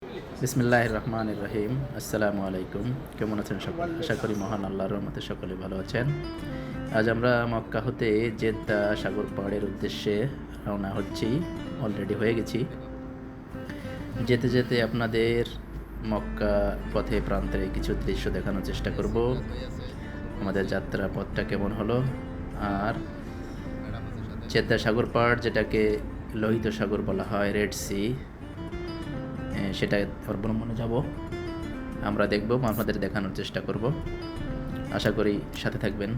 বিসমিল্লাহির রহমানির রহিম। আসসালামু আলাইকুম। কেমন আছেন সকলে? আশা করি মহান আল্লাহর রহমতে সকলে ভালো আছেন। আজ আমরা মক্কা হতে জেদ্দা সাগর পাড়ের উদ্দেশ্যে রওনা হচ্ছি। অলরেডি হয়ে গেছি। যেতে যেতে আপনাদের মক্কা পথে প্রান্তে কিছু দৃশ্য দেখানোর চেষ্টা করব। আমাদের যাত্রা পথটা কেমন হলো, আর জেদ্দা সাগর পাড়, যেটাকে লোহিত সাগর বলা হয়, রেড সি, সেটা অবলম্বনে যাব। আমরা দেখব, আপনাদের দেখানোর চেষ্টা করব। আশা করি সাথে থাকবেন।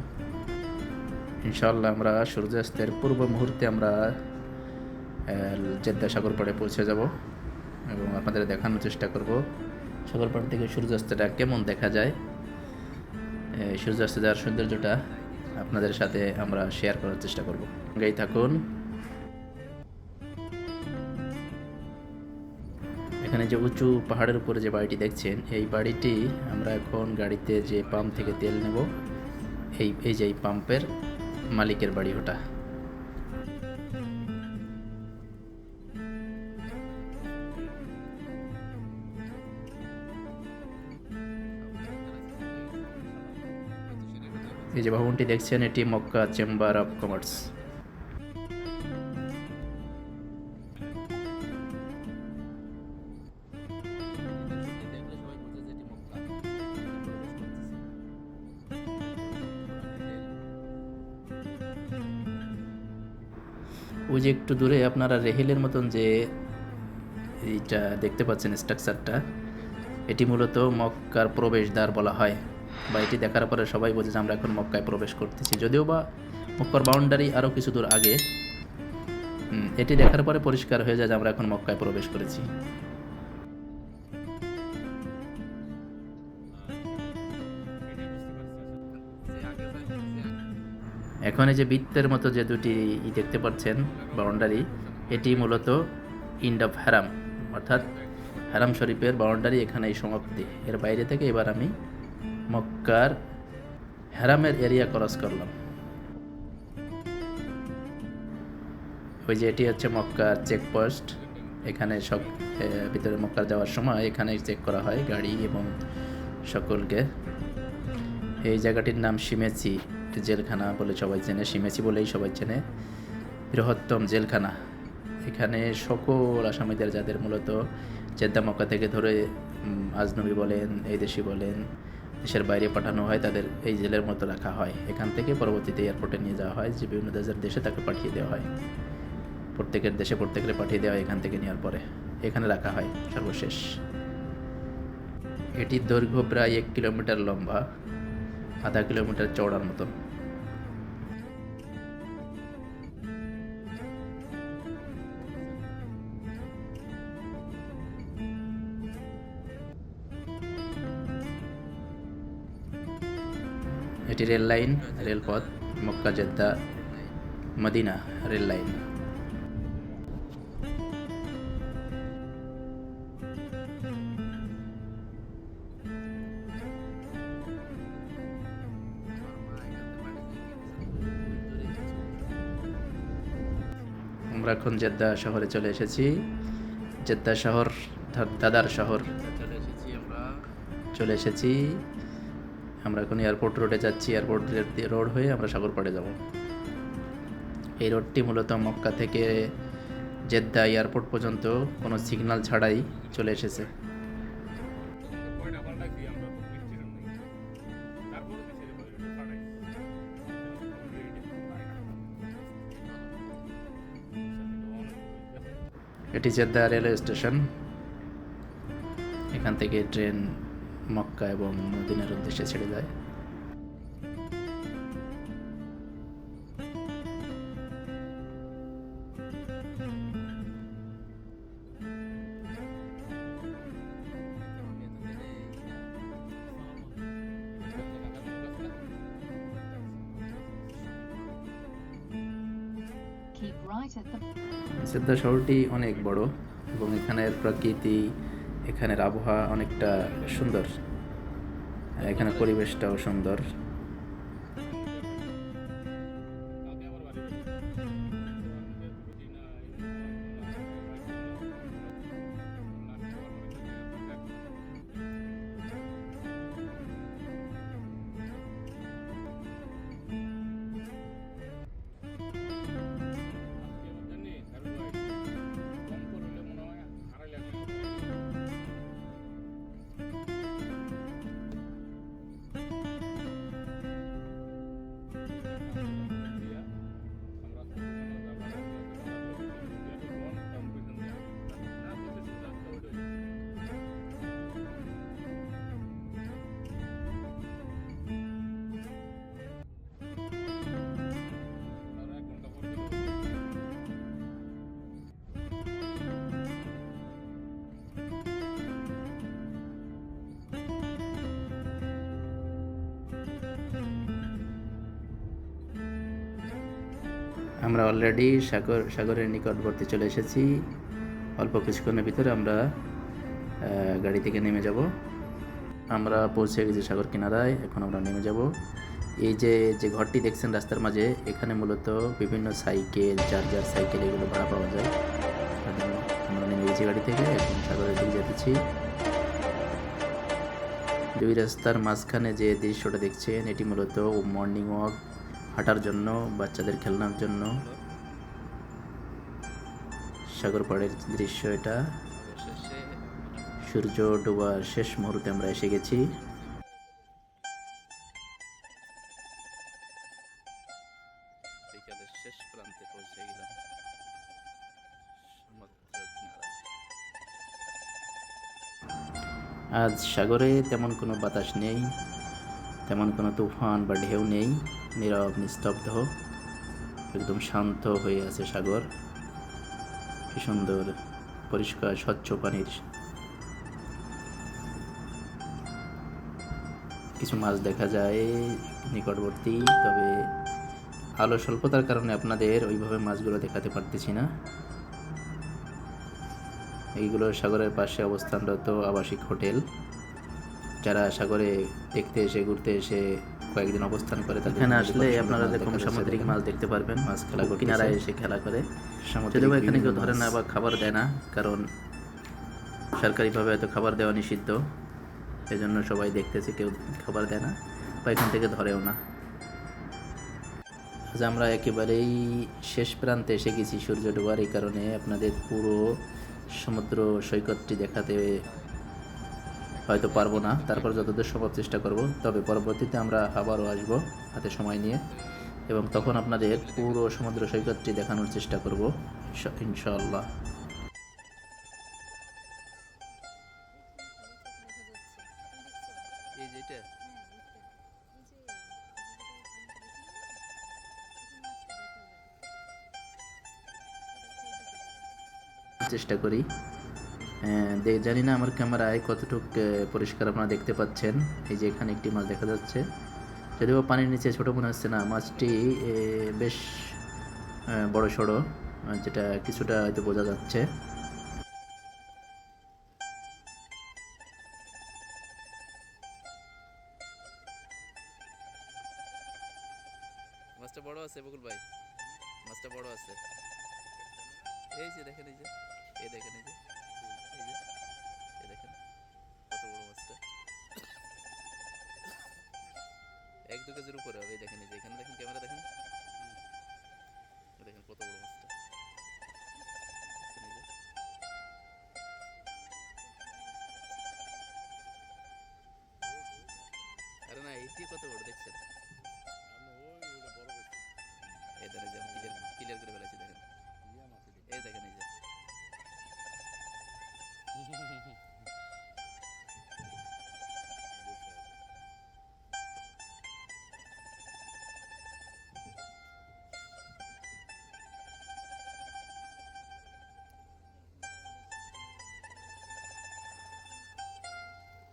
ইনশাআল্লাহ আমরা সূর্যাস্তের পূর্ব মুহূর্তে আমরা জেদ্দা সাগর পাড়ে পৌঁছে যাব এবং আপনাদের দেখানোর চেষ্টা করব সাগর পাড় থেকে সূর্যাস্তটা কেমন দেখা যায়। সূর্যাস্ত যাওয়ার সৌন্দর্যটা আপনাদের সাথে আমরা শেয়ার করার চেষ্টা করব। সঙ্গেই থাকুন। এখানে যে উঁচু পাহাড়ের উপরে যে বাড়িটি দেখছেন, এই বাড়িটি আমরা এখন গাড়িতে যে পাম্প থেকে তেল নেব, এই যে এই পাম্পের মালিকের বাড়ি ওটা। এই যে ভবনটি দেখছেন, এটি মক্কা চেম্বার অফ কমার্স। ওই যে একটু দূরে আপনারা রেহেলের মতন যে এইটা দেখতে পাচ্ছেন স্ট্রাকচারটা, এটি মূলত মক্কার প্রবেশদ্বার বলা হয়, বা এটি দেখার পরে সবাই বোঝে যে আমরা এখন মক্কায় প্রবেশ করতেছি। যদিও বা মক্কার বাউন্ডারি আরও কিছু দূর আগে, এটি দেখার পরে পরিষ্কার হয়ে যায় যে আমরা এখন মক্কায় প্রবেশ করেছি। এখন এই যে বৃত্তের মতো যে দুটি দেখতে পাচ্ছেন বাউন্ডারি, এটি মূলত ইন্ড অফ হারাম, অর্থাৎ হারাম শরীফের বাউন্ডারি এখানেই সমাপ্তি। এর বাইরে থেকে এবার আমি মক্কার হারামের এরিয়া ক্রস করলাম। ওই যে এটি হচ্ছে মক্কার চেকপোস্ট। এখানে সব ভিতরে মক্কার যাওয়ার সময় এখানে চেক করা হয় গাড়ি এবং সকলকে। এই জায়গাটির নাম শিমেচি জেলখানা বলে সবাই চেনে, শিমেচি বলেই সবাই চেনে, বৃহত্তম জেলখানা। এখানে সকল আসামিদের, যাদের মূলত জেদ্দা মক্কা থেকে ধরে আজনবী বলেন, এই দেশি বলেন, দেশের বাইরে পাঠানো হয়, তাদের এই জেলের মতো রাখা হয়। এখান থেকে পরবর্তীতে এয়ারপোর্টে নিয়ে যাওয়া হয়, যে বিভিন্ন দেশে তাকে পাঠিয়ে দেওয়া হয়। প্রত্যেকের দেশে প্রত্যেকের পাঠিয়ে দেওয়া হয়। এখান থেকে নেওয়ার পরে এখানে রাখা হয় সর্বশেষ। এটির দৈর্ঘ্য প্রায় 1 কিলোমিটার লম্বা, আধা কিলোমিটার চওড়ার মতন। এটি রেল লাইন, রেলপথ, Mecca Jeddah Medina rail line. আমরা এখন জেদ্দা শহরে চলে এসেছি। জেদ্দা শহর, দাদার শহর চলে এসেছি। আমরা এখন এয়ারপোর্ট রোডে যাচ্ছি। এয়ারপোর্ট রোড হয়ে আমরা সাগরপাড়ে যাব। এই রোডটি মূলত মক্কা থেকে জেদ্দা এয়ারপোর্ট পর্যন্ত কোনো সিগন্যাল ছাড়াই চলে এসেছে। এটি জেদ্দা রেলওয়ে স্টেশন। এখান থেকে ট্রেন মক্কা এবং মদিনার উদ্দেশ্যে ছেড়ে যায়। জেদ্দা শহরটি অনেক বড় এবং এখানের প্রকৃতি, এখানের আবহাওয়া অনেকটা সুন্দর, এখানে পরিবেশটাও সুন্দর। আমরা অলরেডি সাগরের নিকটবর্তী চলে এসেছি। অল্প কিছুক্ষণের ভিতরে আমরা গাড়ি থেকে নেমে যাব। আমরা পৌঁছে গেছি সাগর কিনারায়। এখন আমরা নেমে যাব। এই যে যে ঘরটি দেখছেন রাস্তার মাঝে, এখানে মূলত বিভিন্ন সাইকেল, চার্জার সাইকেল এগুলো ভাড়া পাওয়া যায়। আমরা নেমে গেছি গাড়ি থেকে, এখন সাগরের দিকে যেতেছি। দুই রাস্তার মাঝখানে যে দৃশ্যটা দেখছেন, এটি মূলত মর্নিং ওয়াক, হাঁটার জন্য, বাচ্চাদের খেলনার জন্য সাগর পাড়ের দৃশ্য এটা। সূর্য ডোবার শেষ মুহূর্তে আমরা এসে গেছি। বিকালের শেষ প্রান্তে পৌঁছে গেলাম সমুদ্র কিনারায়। আজ সাগরে তেমন কোনো বাতাস নেই, তেমন কোনো তুফান বা ঢেউ নেই, নীরব নিস্তব্ধ, একদম শান্ত হয়ে আছে সাগর। কি সুন্দর পরিষ্কার স্বচ্ছ পানির। কিছু মাছ দেখা যায় নিকটবর্তী, তবে আলো স্বল্পতার কারণে আপনাদের ওইভাবে মাছগুলো দেখাতে পারতেছি না। এইগুলো সাগরের পাশে অবস্থানরত আবাসিক হোটেল। যারা সাগরে দেখতে এসে, ঘুরতে এসে কয়েকদিন অবস্থান করে, এখানে আসলে আপনারা এরকম সামুদ্রিক মাছ দেখতে পারবেন। মাছ খেলা করে কিনারায় এসে খেলা করে। যদিও এখানে কেউ ধরে না বা খাবার দেয় না, কারণ সরকারিভাবে এত খাবার দেওয়া নিষিদ্ধ। সেজন্য সবাই দেখতেছে, কেউ খাবার দেয় না বা এখান থেকে ধরেও না। আজ আমরা একেবারেই শেষ প্রান্তে এসে গেছি সূর্য ডোবার। এই কারণে আপনাদের পুরো সমুদ্র সৈকতটি দেখাতে হয়তো পারবো না, তারপর যতদূর সম্ভব চেষ্টা করব। তবে পরবর্তীতে আমরা আবারও আসবো হাতে সময় নিয়ে, এবং তখন আপনাদের পুরো সমুদ্র সৈকতটি দেখানোর চেষ্টা করব ইনশাআল্লাহ। এই যেটা চেষ্টা করি। জানি না আমার ক্যামেরায় কতটুক পরিষ্কার আপনারা দেখতে পাচ্ছেন। এই যে এখানে একটি মাছ দেখা যাচ্ছে, যদিও পানির নিচে ছোট মনে হচ্ছে না, মাছটি বেশ বড় সড়ো, যেটা কিছুটা হয়তো বোঝা যাচ্ছে। মাছটা বড় আছে বকুল ভাই, মাছটা বড় আছে। এই যে দেখেন, এই যে এই দেখেন, এই যে এই যে এই দেখেন কত বড় মাছটা, 1-2 কেজির উপরে হবে। এই দেখেন, এই যে এখানে দেখেন, ক্যামেরা দেখেন, দেখেন কত বড় মাছটা। আরে না, এইটি কত বড় দেখছেন? এই দেখেন, যে আমি ক্লিয়ার করে ফেলেছি, দেখেন এই দেখেন, এই যে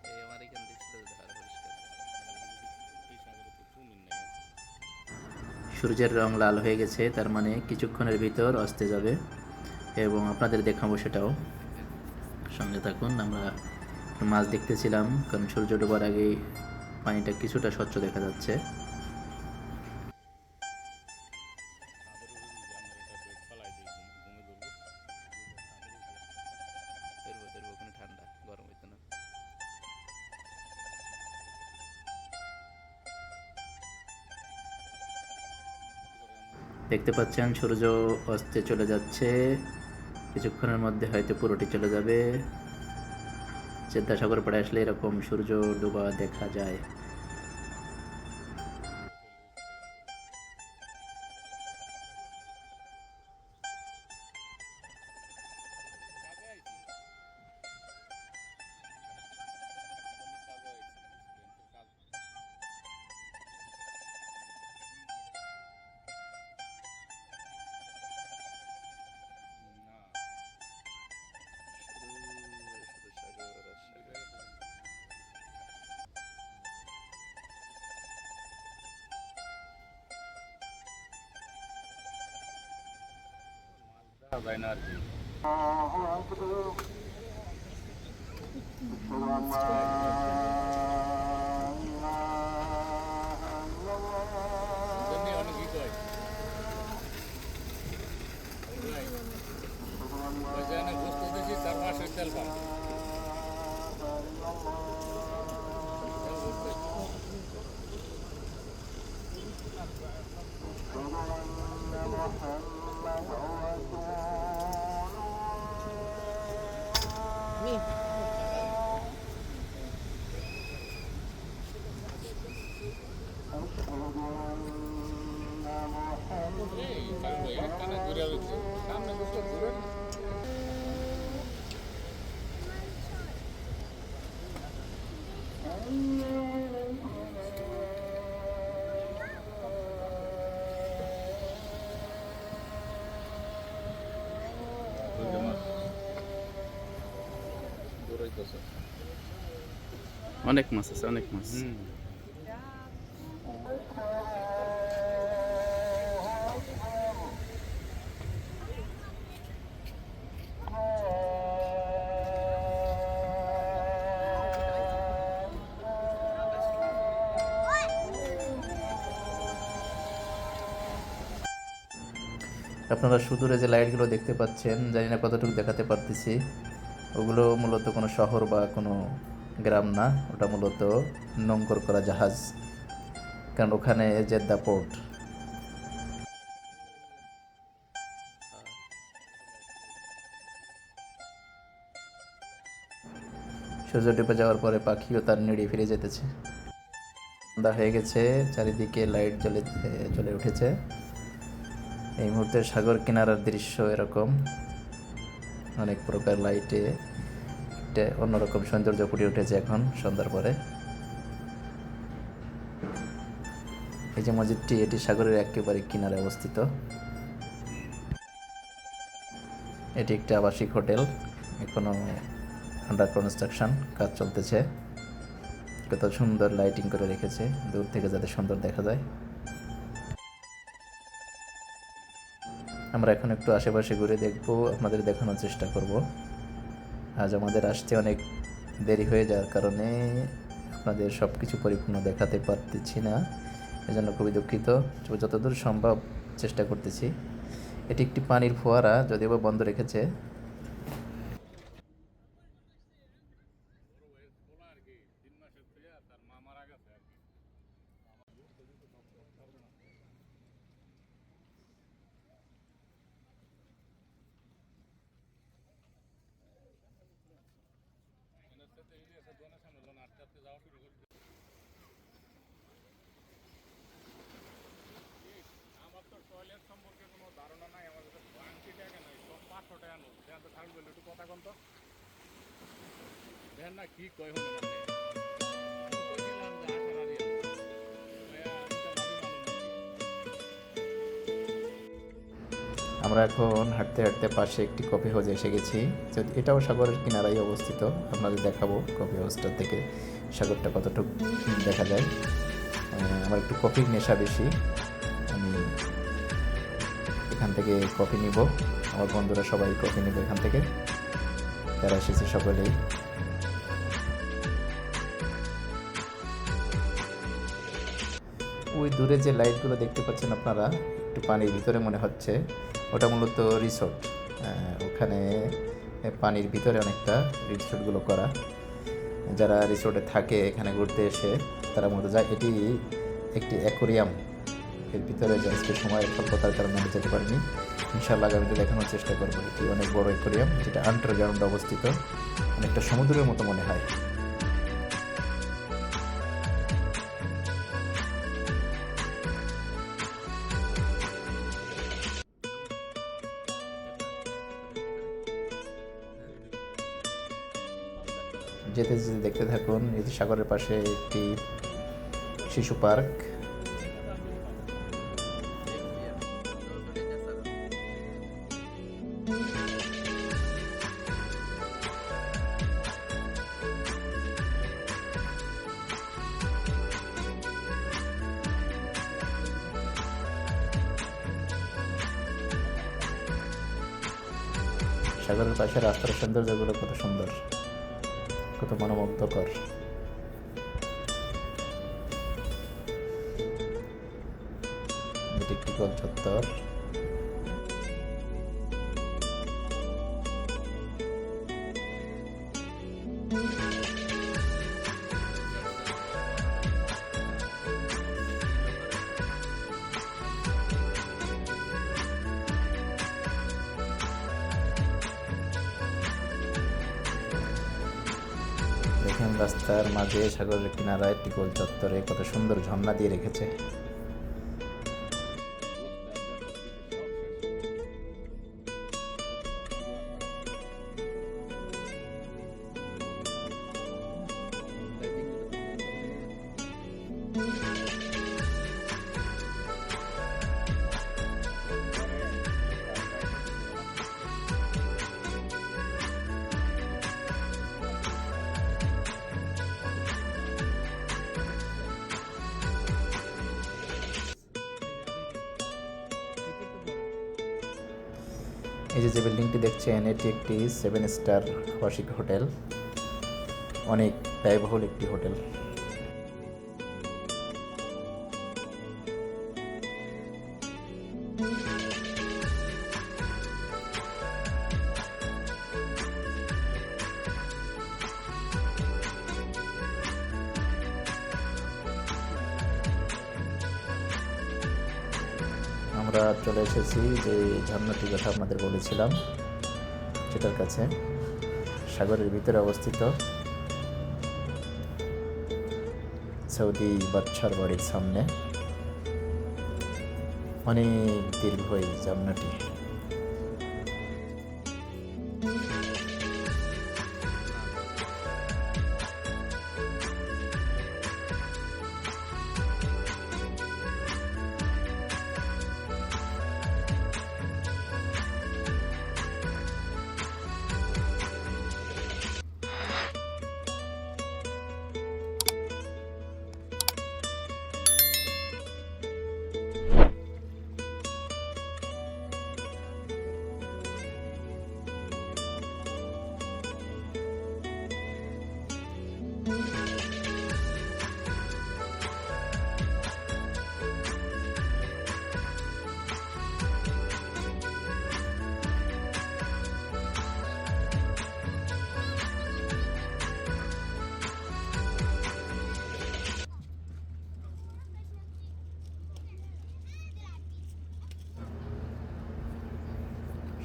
এই আমার এখান ডিসপ্লে ধারা পরিষ্কার। সূর্যের রং লাল হয়ে গেছে, তার মানে কিছুক্ষণের ভিতর অস্তে যাবে, এবং আপনাদের দেখাবো সেটাও। সঙ্গে থাকুন। আমরা মাছ দেখতেছিলাম, কারণ সূর্য ডোবার আগে পানিটা কিছুটা স্বচ্ছ দেখা যাচ্ছে। ওখানে ঠান্ডা, গরম হইতো না। দেখতে পাচ্ছেন সূর্য অস্তে চলে যাচ্ছে, কিছুক্ষণের মধ্যে হয়তো পুরোটি চলে যাবে। সাগর পাড়ে আসলে এরকম সূর্য ডোবা দেখা যায়। শুধু সাগর আর সাগর। যায় না আর কি। এমনি অনেকেই কয় ওই যে অনেক বুঝতে দিয়েছি 4 মাসের তেল পান একখানে ঘুরে হচ্ছে সামনে বসে ঘুরে অনেক মাছ আছে, অনেক মাছ। আপনারা সুদূরে যে লাইটগুলো দেখতে পাচ্ছেন, জানি না কতটুকু দেখাতে পারতেছি, ওগুলো মূলত কোনো শহর বা কোনো গ্রাম না, ওটা মূলত নোঙ্গর করা জাহাজ, কারণ ওখানে জেদ্দা পোর্ট। সূর্য ডুবে যাওয়ার পরে পাখিও তার নিড়ে ফিরে যেতেছে। সন্ধ্যা হয়ে গেছে, চারিদিকে লাইট জ্বলে উঠেছে। এই মুহূর্তে সাগর কিনারার দৃশ্য এরকম, অনেক প্রকার লাইটে একটা অন্যরকম সৌন্দর্য ফুটে উঠেছে এখন সন্ধ্যার পরে। এই যে মসজিদটি, এটি সাগরের একেবারে কিনারে অবস্থিত। এটি একটি আবাসিক হোটেল, এখনো আন্ডার কনস্ট্রাকশন, কাজ চলতেছে। কত সুন্দর লাইটিং করে রেখেছে, দূর থেকে যাতে সুন্দর দেখা যায়। আমরা এখন একটু আশেপাশে ঘুরে দেখব, আপনাদের দেখানোর চেষ্টা করব। আজ আমাদের আসতে অনেক দেরি হয়ে যাওয়ার কারণে আপনাদের সব কিছু পরিপূর্ণ দেখাতে পারতেছি না, এজন্য খুবই দুঃখিত। যতদূর সম্ভব চেষ্টা করতেছি। এটি একটি পানির ফোয়ারা, যদিও বা বন্ধ রেখেছে। আমার তো টয়লেট সম্পর্কে কোনো ধারণা নাই, আমার কাছে বাংটি টাকা নাই, সব 500 টাকা নোট দেন তো থাকবে একটু কথা কন তো দেন না কি কয় হলো না আমরা এখন হাঁটতে হাঁটতে পাশে একটি কফি হাউসে এসে গেছি। এটাও সাগরের কিনারায় অবস্থিত। আপনাদের দেখাবো কফি হাউসটা থেকে সাগরটা কতটুকু দেখা যায়। আমার একটু কফির নেশা বেশি, আমি এখান থেকে কফি নিব। আমার বন্ধুরা সবাই কফি নেবে এখান থেকে, তারা এসেছে সকলেই। ওই দূরে যে লাইটগুলো দেখতে পাচ্ছেন আপনারা, একটু পানির ভিতরে মনে হচ্ছে, ওটা মূলত রিসোর্ট। ওখানে পানির ভিতরে অনেকটা রিসোর্টগুলো করা, যারা রিসোর্টে থাকে এখানে ঘুরতে এসে তারা মূলত যায়। এটি একটি অ্যাকোরিয়াম, এর ভিতরে যে আজকে সময় স্বল্পতার কারণে আমি যেতে পারিনি। ইনশাআল্লাহ আগামীতে দেখানোর চেষ্টা করবো। এটি অনেক বড় অ্যাকোরিয়াম, যেটা আন্ডারগ্রাউন্ডে অবস্থিত, অনেকটা সমুদ্রের মতো মনে হয়। যেতে যেতে দেখতে থাকুন। এই যে সাগরের পাশে একটি শিশু পার্ক, সাগরের পাশে রাস্তার সৌন্দর্যগুলো কত সুন্দর, কত মনোমুগ্ধকর। এটি একটি গোল চত্বর। দেখেন রাস্তার মাঝে সাগরের কিনারায় একটি গোল চত্বরে কত সুন্দর ঝর্ণা দিয়ে রেখেছে। এই যে বিল্ডিংটি দেখছেন, এটি একটি 7 স্টার আবাসিক হোটেল, অনেক ব্যয়বহুল একটি হোটেল। আমরা চলে এসেছি যে ঝর্ণাটির কথা আপনাদের বলেছিলাম, সেটার কাছে, সাগরের ভিতরে অবস্থিত সৌদি বাদশার বাড়ির সামনে। অনেক দীর্ঘ এই ঝর্ণাটি।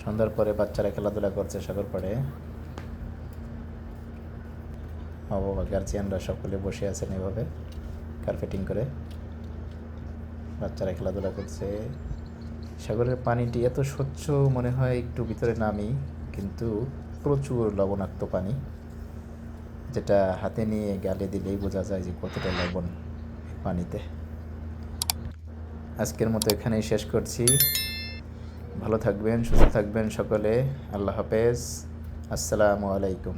সন্ধ্যার পরে বাচ্চারা খেলাধুলা করছে সাগর পাড়ে। বাবা গার্জিয়ানরা সকলে বসে আছেন এভাবে কার্পেটিং করে, বাচ্চারা খেলাধুলা করছে। সাগরের পানিটি এত স্বচ্ছ মনে হয় একটু ভিতরে নামি, কিন্তু প্রচুর লবণাক্ত পানি, যেটা হাতে নিয়ে গালে দিলেই বোঝা যায় যে কতটা লবণ পানিতে। আজকের মতো এখানেই শেষ করছি। ভালো থাকবেন, সুস্থ থাকবেন সকলে। আল্লাহ হাফেজ। আসসালামু আলাইকুম।